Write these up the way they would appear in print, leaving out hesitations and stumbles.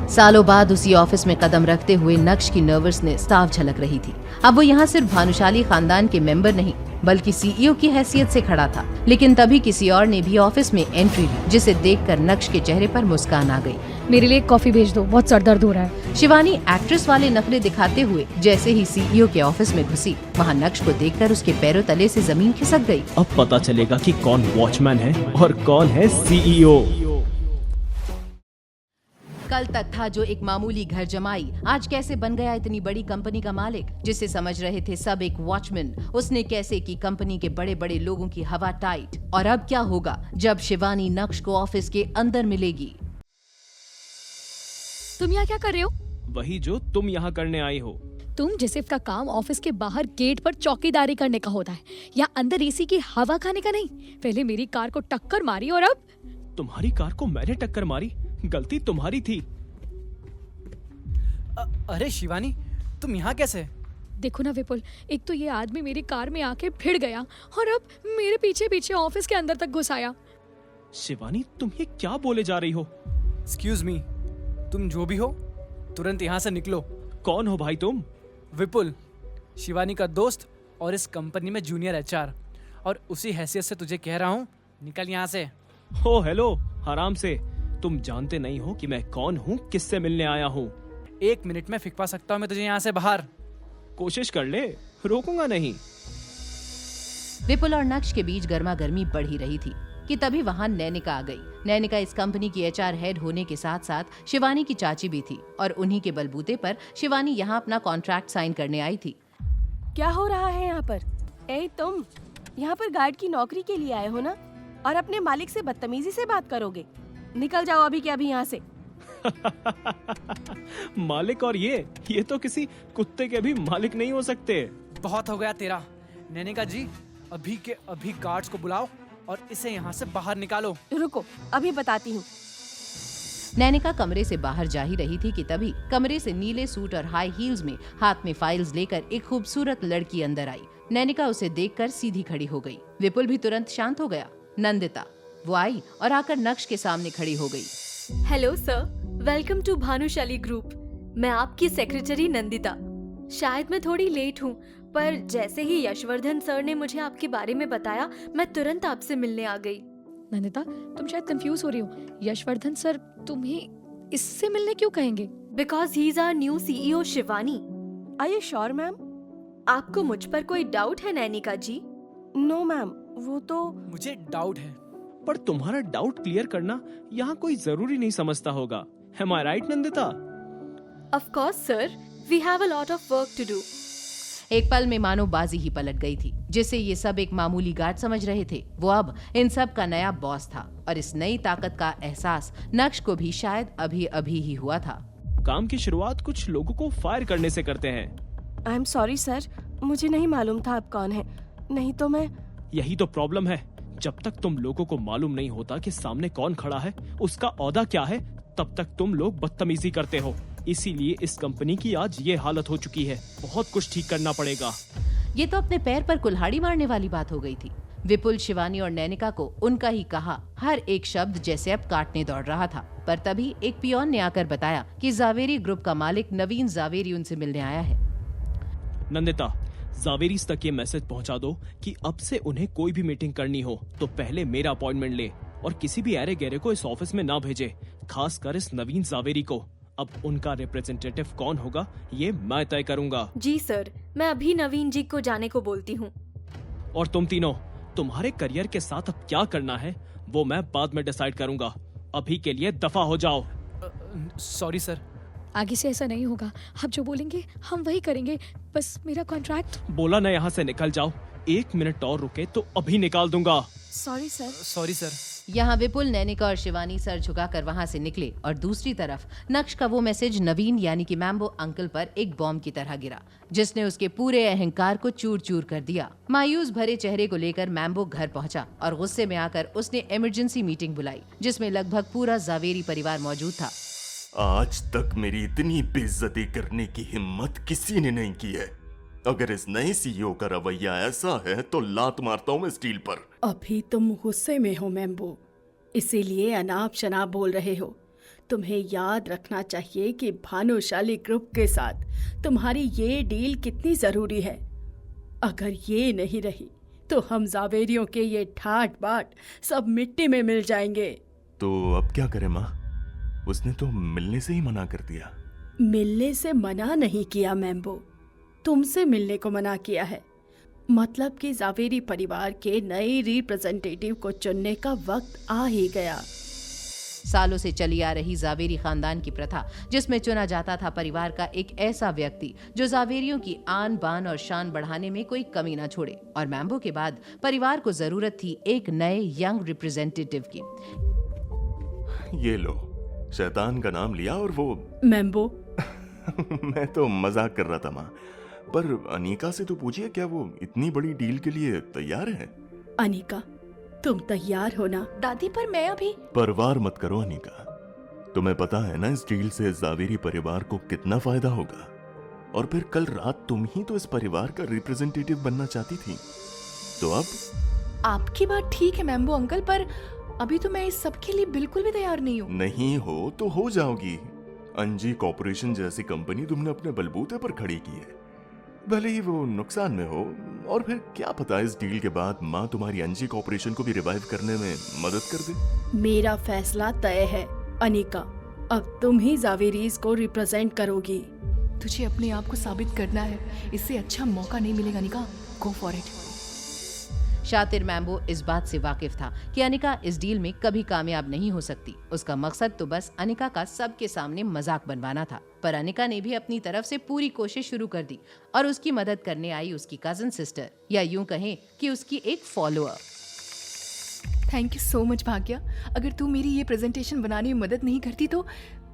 सालों बाद उसी ऑफिस में कदम रखते हुए नक्श की नर्वसनेस साफ झलक रही थी। अब वो यहाँ सिर्फ भानुशाली खानदान के मेंबर नहीं बल्कि सीईओ की हैसियत से खड़ा था। लेकिन तभी किसी और ने भी ऑफिस में एंट्री ली, जिसे देखकर नक्श के चेहरे पर मुस्कान आ गई। मेरे लिए एक कॉफी भेज दो, बहुत सर दर्द हो रहा है। शिवानी एक्ट्रेस वाले नखरे दिखाते हुए जैसे ही सीईओ के ऑफिस में घुसी, वहाँ नक्श को देखकर उसके पैरों तले से जमीन खिसक गई। अब पता चलेगा कि कौन वॉचमैन है और कौन है सीईओ। कल तक था जो एक मामूली घर जमाई, आज कैसे बन गया इतनी बड़ी कंपनी का मालिक। जिसे समझ रहे थे सब एक वॉचमैन, उसने कैसे की कंपनी के बड़े बड़े लोगों की हवा टाइट। और अब क्या होगा जब शिवानी नक्श को ऑफिस के अंदर मिलेगी। तुम यहाँ क्या कर रहे हो? वही जो तुम यहाँ करने आई हो। तुम जैसे का काम ऑफिस के बाहर गेट पर चौकीदारी करने का होता है या अंदर एसी की हवा खाने का नहीं। पहले मेरी कार को टक्कर मारी और अब तुम्हारी कार को मैंने टक्कर मारी, गलती तुम्हारी थी। अरे शिवानी, तुम यहाँ कैसे? देखो ना विपुल, एक तो ये आदमी मेरी कार में आके भिड़ गया और अब मेरे पीछे पीछे ऑफिस के अंदर तक घुस आया। शिवानी, तुम ये क्या बोले जा रही हो? एक्सक्यूज मी, तुम जो भी हो तुरंत यहाँ से निकलो। कौन हो भाई तुम? विपुल, शिवानी का दोस्त और इस कंपनी में जूनियर एचआर, और उसी हैसियत से तुझे कह रहा हूँ, निकल यहाँ से। हो हेलो, आराम से। तुम जानते नहीं हो कि मैं कौन हूँ, किससे मिलने आया हूँ। 1 मिनट में फिकवा सकता हूँ मैं तुझे यहाँ से बाहर। कोशिश कर ले, रोकूंगा नहीं। विपुल और नक्श के बीच गर्मा गर्मी बढ़ ही रही थी कि तभी वहाँ नैनिका आ गई। नैनिका इस कंपनी की एचआर हेड होने के साथ साथ शिवानी की चाची भी थी और उन्हीं के बलबूते पर शिवानी यहाँ अपना कॉन्ट्रैक्ट साइन करने आई थी। क्या हो रहा है यहाँ पर? तुम यहाँ पर गार्ड की नौकरी के लिए आए हो ना, और अपने मालिक से बदतमीजी से बात करोगे? निकल जाओ अभी के अभी यहाँ से। मालिक और ये तो किसी कुत्ते के भी मालिक नहीं हो सकते। बहुत हो गया तेरा। नैनिका जी, अभी के अभी गार्ड्स को बुलाओ और इसे यहाँ से बाहर निकालो। रुको, अभी बताती हूँ। नैनिका कमरे से बाहर जा ही रही थी कि तभी कमरे से नीले सूट और हाई हील्स में हाथ में फाइल्स लेकर एक खूबसूरत लड़की अंदर आई। नैनिका उसे देखकर सीधी खड़ी हो गई। विपुल भी तुरंत शांत हो गया। नंदिता वो आई और आकर नक्श के सामने खड़ी हो गई। Hello sir, welcome to Bhanushali group. मैं आपकी सेक्रेटरी नंदिता। शायद मैं थोड़ी लेट हूँ, पर जैसे ही यशवर्धन सर ने मुझे आपके बारे में बताया, मैं तुरंत आपसे मिलने आ गई। नंदिता, तुम शायद कंफ्यूज हो रही हो। यशवर्धन सर तुम्हें इससे मिलने क्यों कहेंगे? Because he is our new CEO Shivani. Are you sure ma'am? आपको मुझ पर कोई डाउट है नैनिका जी? नो मैम, वो तो मुझे डाउट है। पर तुम्हारा डाउट क्लियर करना यहाँ कोई जरूरी नहीं समझता होगा। Am I right, Nandita? Of course sir, we have a lot of work to do. एक पल में मानो बाजी ही पलट गई थी। जिसे ये सब एक मामूली गार्ड समझ रहे थे, वो अब इन सब का नया बॉस था। और इस नई ताकत का एहसास नक्श को भी शायद अभी अभी ही हुआ था। काम की शुरुआत कुछ लोगों को फायर करने से करते हैं। आई एम सॉरी सर, मुझे नहीं मालूम था आप कौन है, नहीं तो मैं। यही तो प्रॉब्लम है। जब तक तुम लोगों को मालूम नहीं होता कि सामने कौन खड़ा है, उसका ओहदा क्या है, तब तक तुम लोग बदतमीजी करते हो। इसीलिए इस कंपनी की आज ये हालत हो चुकी है। बहुत कुछ ठीक करना पड़ेगा। ये तो अपने पैर पर कुल्हाड़ी मारने वाली बात हो गई थी। विपुल, शिवानी और नैनिका को उनका ही कहा हर एक शब्द जैसे अब काटने दौड़ रहा था। पर तभी एक पियोन ने आकर बताया कि जावेरी ग्रुप का मालिक नवीन जावेरी उनसे मिलने आया है। नंदिता, जावेरीज तक ये मैसेज पहुंचा दो कि अब से उन्हें कोई भी मीटिंग करनी हो तो पहले मेरा अपॉइंटमेंट ले और किसी भी ऐरे गहरे को इस ऑफिस में ना भेजे, खासकर इस नवीन जावेरी को। अब उनका रिप्रेजेंटेटिव कौन होगा ये मैं तय करूंगा। जी सर, मैं अभी नवीन जी को जाने को बोलती हूँ। और तुम तीनों, तुम्हारे करियर के साथ अब क्या करना है वो मैं बाद में डिसाइड करूंगा। अभी के लिए दफा हो जाओ। Sorry sir. आगे से ऐसा नहीं होगा। आप जो बोलेंगे हम वही करेंगे। बस मेरा कॉन्ट्रैक्ट। बोला ना यहाँ से निकल जाओ। 1 मिनट और रुके तो अभी निकाल दूंगा। Sorry sir. Sorry sir. यहाँ विपुल, नैनिका और शिवानी सर झुकाकर वहाँ से निकले और दूसरी तरफ नक्श का वो मैसेज नवीन यानी कि मैम्बो अंकल पर एक बॉम्ब की तरह गिरा, जिसने उसके पूरे अहंकार को चूर चूर कर दिया। मायूस भरे चेहरे को लेकर मैम्बो घर पहुंचा और गुस्से में आकर उसने इमरजेंसी मीटिंग बुलाई, जिसमें लगभग पूरा जावेरी परिवार मौजूद था। आज तक मेरी इतनी बेइज्जती करने की हिम्मत किसी ने नहीं की है। अगर इस नए सीईओ का रवैया ऐसा है तो लात मारता हूँ मैं स्टील पर। अभी तुम गुस्से में हो मैम्बो, इसीलिए अनाप शनाप बोल रहे हो। तुम्हें याद रखना चाहिए कि भानुशाली ग्रुप के साथ तुम्हारी ये डील कितनी जरूरी है। अगर ये नहीं रही तो हम जावेरियों के ये ठाट बाट सब मिट्टी में मिल जाएंगे। तो अब क्या करें माँ? उसने तो मिलने से ही मना कर दिया। मिलने से मना नहीं किया मैम्बो, तुमसे मिलने को मना किया है। मतलब कि जावेरी परिवार के नए रिप्रेजेंटेटिव को चुनने का वक्त आ ही गया। सालों से चली आ रही जावेरी खानदान की प्रथा, जिसमें चुना जाता था परिवार का एक ऐसा व्यक्ति जो जावेरियों की आन बान और शान बढ़ाने में कोई कमी ना छोड़े, और मैम्बो के बाद परिवार को जरूरत थी एक नए यंग रिप्रेजेंटेटिव की। ये लो, शैतान का नाम लिया और वो मैम्बो मैं तो मजाक कर रहा था माँ, पर अनीका से तो पूछिए क्या वो इतनी बड़ी डील के लिए तैयार है? अनीका, तुम तैयार हो ना? दादी पर मैं अभी परवार मत करो अनीका, तुम्हें पता है ना इस डील से जावेरी परिवार को कितना फायदा होगा। और फिर कल रात तुम ही तो इस परिवार का रिप्रेजेंटेटिव बनना चाहती थी, तो अब? आपकी बात ठीक है मैम्बो अंकल, पर अभी तो मैं इस सब के लिए बिल्कुल भी तैयार नहीं हूँ। नहीं हो तो हो जाओगी। अंजी कॉर्पोरेशन जैसी कंपनी तुमने अपने बलबूते पर खड़ी की है, भले ही वो नुकसान में हो। और फिर क्या पता इस डील के बाद माँ तुम्हारी अंजी कॉर्पोरेशन को भी रिवाइव करने में मदद कर दे। मेरा फैसला तय है अनीका, अब तुम ही जावेरीज को रिप्रेजेंट करोगी। तुझे अपने आप को साबित करना है, इससे अच्छा मौका नहीं मिलेगा अनिका, गो फॉर इट। शातिर मैम्बो इस बात से वाकिफ था कि अनिका इस डील में कभी कामयाब नहीं हो सकती। उसका मकसद तो बस अनिका का सबके सामने मजाक बनवाना था। पर अनिका ने भी अपनी तरफ से पूरी कोशिश शुरू कर दी और उसकी मदद करने आई उसकी कजन सिस्टर, या यूं कहें कि उसकी एक follower. Thank you so much Bhagya, अगर तू मेरी ये प्रेजेंटेशन बनाने में मदद नहीं करती तो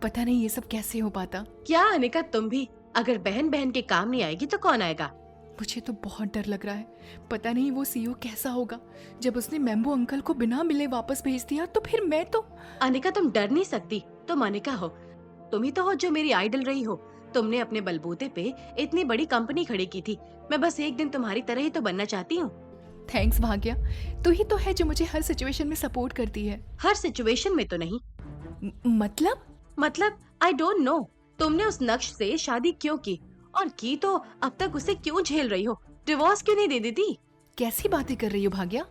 पता नहीं ये सब कैसे हो पाता। क्या अनिका, तुम भी? अगर बहन बहन के काम नहीं आएगी तो कौन आएगा? मुझे तो बहुत डर लग रहा है, पता नहीं वो सीईओ कैसा होगा। जब उसने मैम्बो अंकल को बिना मिले वापस भेज दिया तो फिर मैं तो। अनिका, तुम डर नहीं सकती, तुम अनिका हो, तुम ही तो हो जो मेरी आइडल रही हो। तुमने अपने बलबूते पे इतनी बड़ी कंपनी खड़ी की थी, मैं बस एक दिन तुम्हारी तरह ही तो बनना चाहती हूँ। थैंक्स भाग्या, तू ही तो है जो मुझे हर सिचुएशन में सपोर्ट करती है। हर सिचुएशन में तो नहीं। मतलब आई डोंट नो, तुमने उस नक्श से शादी क्यों की, और की तो अब तक उसे क्यों झेल रही हो? डिवोर्स क्यों नहीं दे देती? कैसी बातें कर रही हो भाग्या?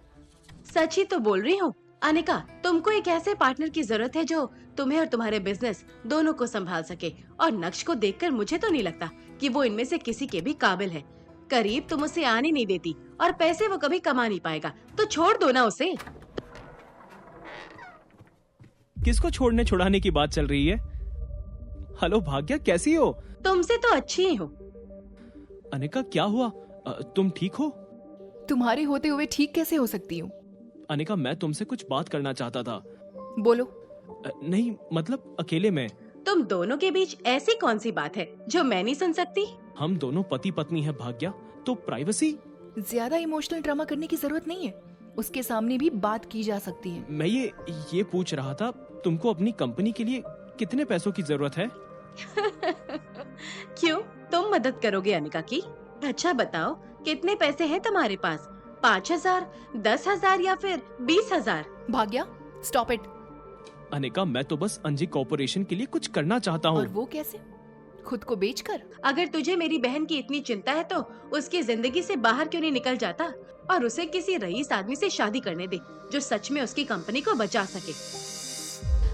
सच ही तो बोल रही हूँ अनिका, तुमको एक ऐसे पार्टनर की जरूरत है जो तुम्हें और तुम्हारे बिजनेस दोनों को संभाल सके। और नक्श को देखकर मुझे तो नहीं लगता कि वो इनमें से किसी के भी काबिल है। करीब तुम उसे आने नहीं देती और पैसे वो कभी कमा नहीं पाएगा, तो छोड़ दो ना उसे। किसको छोड़ने छुड़ाने की बात चल रही है? हेलो भाग्या, कैसी हो? तुमसे तो अच्छी ही हूँ। अनिका, क्या हुआ? तुम ठीक हो? तुम्हारे होते हुए ठीक कैसे हो सकती हूँ? अनिका, मैं तुमसे कुछ बात करना चाहता था। बोलो। नहीं, मतलब अकेले में। तुम दोनों के बीच ऐसी कौन सी बात है जो मैं नहीं सुन सकती? हम दोनों पति पत्नी हैं भाग्या, तो प्राइवेसी। ज्यादा इमोशनल ड्रामा करने की जरूरत नहीं है, उसके सामने भी बात की जा सकती है। मैं ये पूछ रहा था, तुमको अपनी कंपनी के लिए कितने पैसों की जरूरत है? क्यों, तुम मदद करोगे अनिका की? अच्छा बताओ, कितने पैसे हैं तुम्हारे पास? 5,000, 10,000 या फिर 20,000? भाग्या, स्टॉप इट। अनिका, मैं तो बस अंजी कॉर्पोरेशन के लिए कुछ करना चाहता हूँ। और वो कैसे? खुद को बेचकर? अगर तुझे मेरी बहन की इतनी चिंता है तो उसकी जिंदगी से बाहर क्यों नहीं निकल जाता और उसे किसी रईस आदमी से शादी करने दे जो सच में उसकी कंपनी को बचा सके।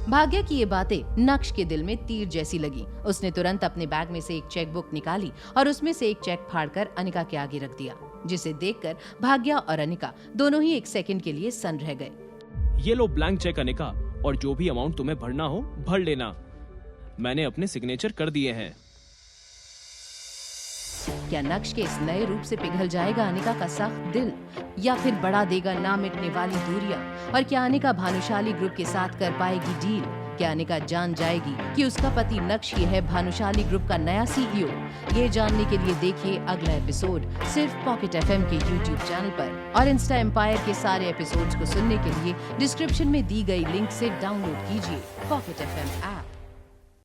भाग्य की ये बातें नक्श के दिल में तीर जैसी लगी। उसने तुरंत अपने बैग में से एक चेक बुक निकाली और उसमें से एक चेक फाड़कर अनिका के आगे रख दिया, जिसे देखकर भाग्या और अनिका दोनों ही एक सेकंड के लिए सन्न रह गए। ये लो ब्लैंक चेक अनिका, और जो भी अमाउंट तुम्हें भरना हो भर लेना, मैंने अपने सिग्नेचर कर दिए हैं। क्या नक्श के इस नए रूप से पिघल जाएगा अनिका का सख्त दिल, या फिर बढ़ा देगा ना मिटने वाली दूरियां? और क्या अनिका भानुशाली ग्रुप के साथ कर पाएगी डील? क्या अनिका जान जाएगी कि उसका पति नक्श ही है भानुशाली ग्रुप का नया सीईओ? ये जानने के लिए देखिए अगला एपिसोड सिर्फ पॉकेट एफएम के यूट्यूब चैनल पर। और इंस्टा एम्पायर के सारे एपिसोड्स को सुनने के लिए डिस्क्रिप्शन में दी गई लिंक से डाउनलोड कीजिए पॉकेट एफएम ऐप।